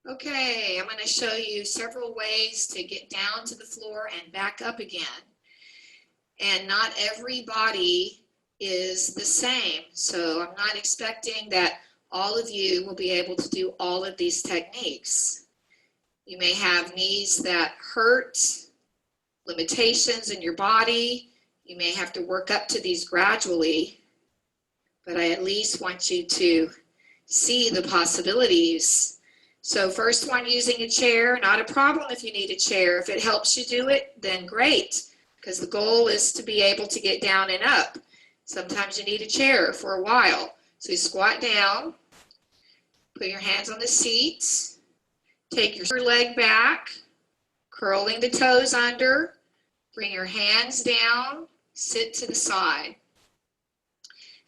Okay, I'm going to show you several ways to get down to the floor and back up again. And not every body is the same, so I'm not expecting that all of you will be able to do all of these techniques. You may have knees that hurt, limitations in your body. You may have to work up to these gradually, but I at least want you to see the possibilities. So first one, using a chair, not a problem if you need a chair. If it helps you do it, then great, because the goal is to be able to get down and up. Sometimes you need a chair for a while. So you squat down, put your hands on the seat, take your leg back, curling the toes under, bring your hands down, sit to the side.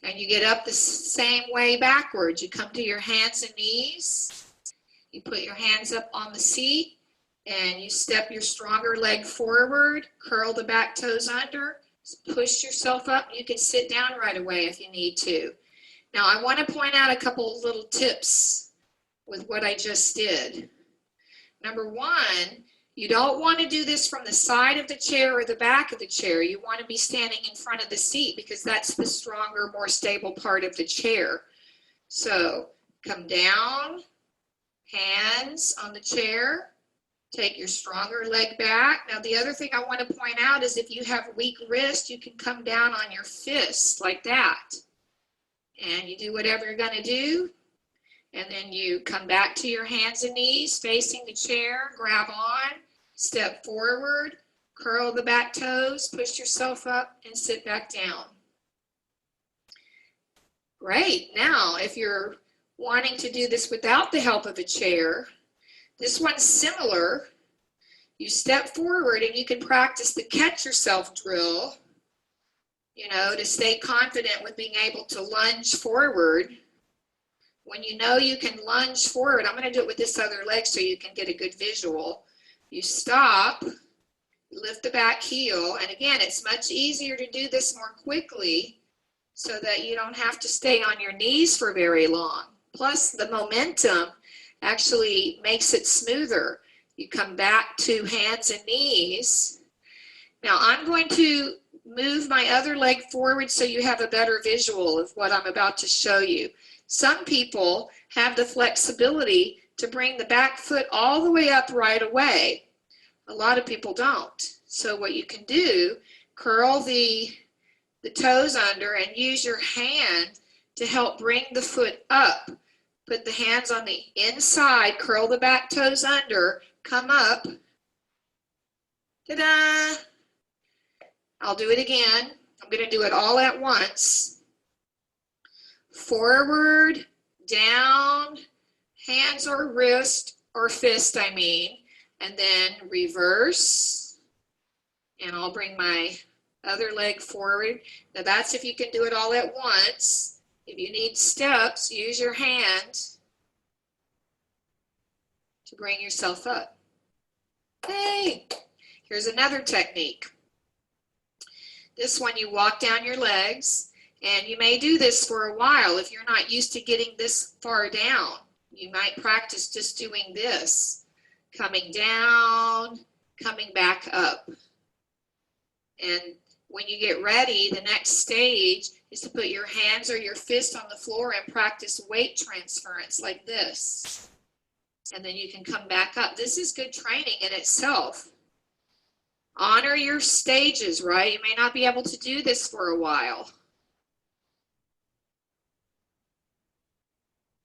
And you get up the same way backwards. You come to your hands and knees. You put your hands up on the seat and you step your stronger leg forward, curl the back toes under, push yourself up. You can sit down right away if you need to. Now I want to point out a couple of little tips with what I just did. Number one, you don't want to do this from the side of the chair or the back of the chair. You want to be standing in front of the seat because that's the stronger, more stable part of the chair. So come down, hands on the chair, take your stronger leg back. Now the other thing I want to point out is if you have weak wrist, you can come down on your fist like that. And you do whatever you're going to do. And then you come back to your hands and knees, facing the chair, grab on, step forward, curl the back toes, push yourself up, and sit back down. Great. Now, if you're wanting to do this without the help of a chair, this one's similar. You step forward and you can practice the catch yourself drill, to stay confident with being able to lunge forward. When you know you can lunge forward, I'm going to do it with this other leg so you can get a good visual. You stop, lift the back heel, and again, it's much easier to do this more quickly so that you don't have to stay on your knees for very long. Plus, the momentum actually makes it smoother. You come back to hands and knees. Now, I'm going to move my other leg forward so you have a better visual of what I'm about to show you. Some people have the flexibility to bring the back foot all the way up right away. A lot of people don't. So what you can do, curl the toes under and use your hand to help bring the foot up. Put the hands on the inside, curl the back toes under, come up. Ta-da! I'll do it again. I'm going to do it all at once. Forward, down, hands or wrist, or fist, and then reverse, and I'll bring my other leg forward. Now that's if you can do it all at once. If you need steps, use your hand to bring yourself up. Hey, here's another technique. This one, you walk down your legs. And you may do this for a while if you're not used to getting this far down. You might practice just doing this. Coming down, coming back up. And when you get ready, the next stage is to put your hands or your fist on the floor and practice weight transference like this. And then you can come back up. This is good training in itself. Honor your stages, right? You may not be able to do this for a while.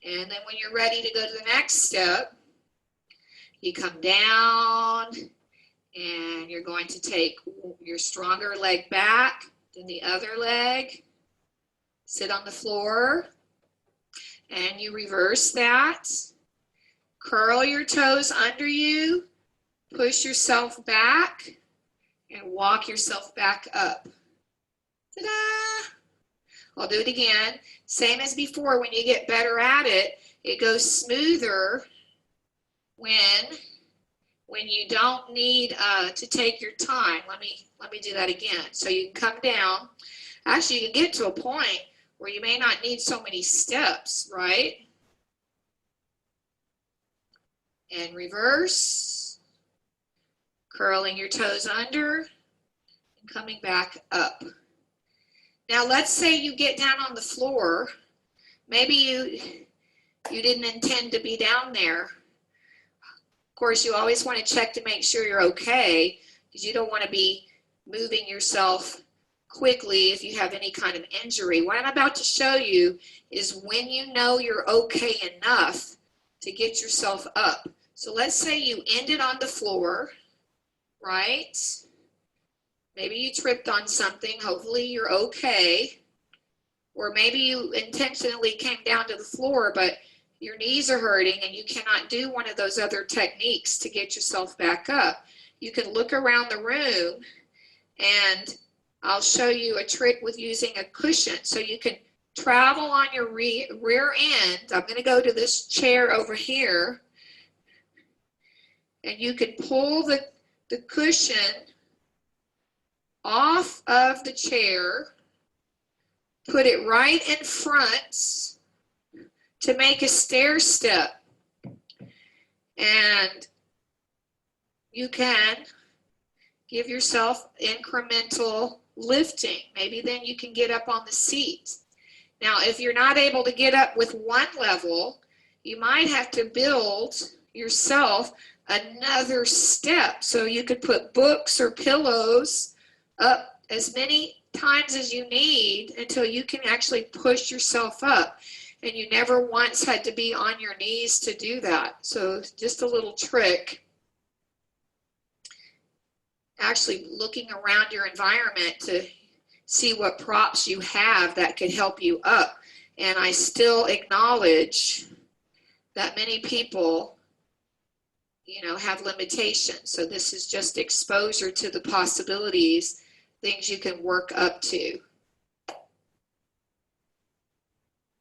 And then when you're ready to go to the next step, you come down and you're going to take your stronger leg back, then the other leg, sit on the floor, and you reverse that. Curl your toes under you, push yourself back, and walk yourself back up. Ta-da! I'll do it again. Same as before, when you get better at it, it goes smoother when you don't need to take your time. Let me do that again. So you can come down. Actually, you can get to a point where you may not need so many steps, right? and reverse, curling your toes under and coming back up. Now let's say you get down on the floor. Maybe you didn't intend to be down there. Of course, you always want to check to make sure you're okay, because you don't want to be moving yourself quickly if you have any kind of injury. What I'm about to show you is when you know you're okay enough to get yourself up. So let's say you ended on the floor, right? Maybe you tripped on something. Hopefully you're okay. Or maybe you intentionally came down to the floor, but your knees are hurting and you cannot do one of those other techniques to get yourself back up. You can look around the room, and I'll show you a trick with using a cushion. So you can travel on your rear end. I'm going to go to this chair over here, and you can pull the cushion off of the chair, put it right in front to make a stair step. And you can give yourself incremental lifting. Maybe then you can get up on the seat. Now, if you're not able to get up with one level, you might have to build yourself another step. So you could put books or pillows up as many times as you need until you can actually push yourself up. And you never once had to be on your knees to do that. So just a little trick. Actually looking around your environment to see what props you have that could help you up. And I still acknowledge that many people, have limitations. So this is just exposure to the possibilities, things you can work up to.